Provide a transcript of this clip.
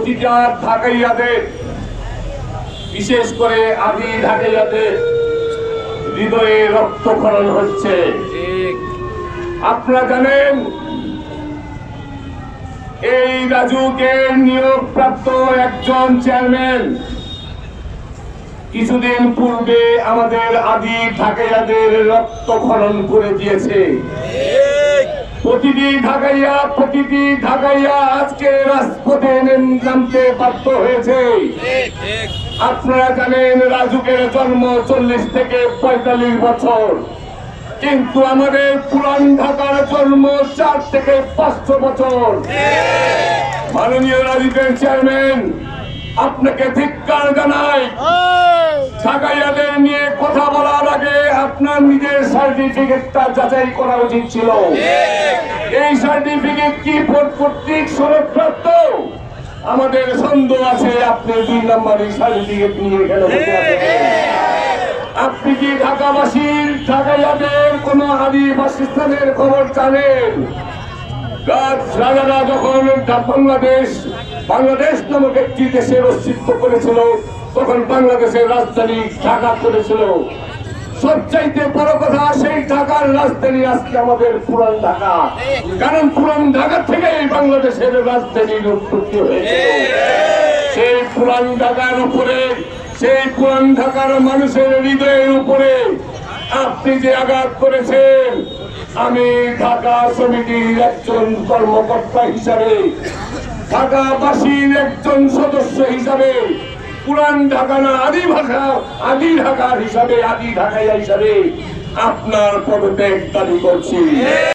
প্রতিটা ঢাকাইয়াদের, বিশেষ করে আদি ঢাকাইয়াদের হৃদয়ে রক্তক্ষরণ হচ্ছে। আপনারা জানেন এই রাজুকে নিয়োগপ্রাপ্ত একজন চেয়ারম্যান কিছুদিন পূর্বে আমাদের আদি ঢাকাইয়াদের রক্তক্ষরণ করে দিয়েছে। প্রতিটি ঢাকাইয়া আজকে রাজপথে নামতে বাধ্য হয়েছে। আপনারা জানেন রাজুকের জন্ম 40 থেকে 45 বছর, কিন্তু আমাদের পুরান ঢাকার জন্ম 4 থেকে 500 বছর। মাননীয় রাজুকের চেয়ারম্যান, আপনাকে ধিক্কার জানাই। ঢাকাইয়াদের নিয়ে কথা বলার আগে আপনার নিজের সার্টিফিকেটটা যাচাই করা উচিত ছিল। এই সার্টিফিকেট কি বোর্ড কর্তৃক সনদপ্রাপ্ত? আমাদের সন্দেহ আছে আপনি 2 নম্বরের সার্টিফিকেট নিয়ে এখানে বসে আছেন। আপনি কি ঢাকাবাসীর, ঢাকাইয়াদের কোন আদিবাসীস্থানের খবর জানেন? রাজারা যখন বাংলাদেশ নামক একটি দেশের অস্তিত্ব করেছিল, তখন বাংলাদেশের রাজধানী ঢাকা করেছিল। সবচাইতে বড় কথা, সেই ঢাকার রাজধানী আজকে আমাদের পুরান ঢাকা, কারণ পুরান ঢাকা থেকে বাংলাদেশের রাজধানীর উৎপত্তি হয়েছে। সেই পুরান ঢাকার উপরে, সেই পুরান ঢাকার মানুষের হৃদয়ের উপরে আপনি যে আঘাত করেছেন, আমি ঢাকা সমিতির একজন কর্মকর্তা হিসাবে, ঢাকাবাসীর একজন সদস্য হিসাবে, পুরান ঢাকা না আদি ঢাকার হিসাবে, আদি ঢাকাইয়া হিসাবে আপনার পদত্যাগ দাবি করছি।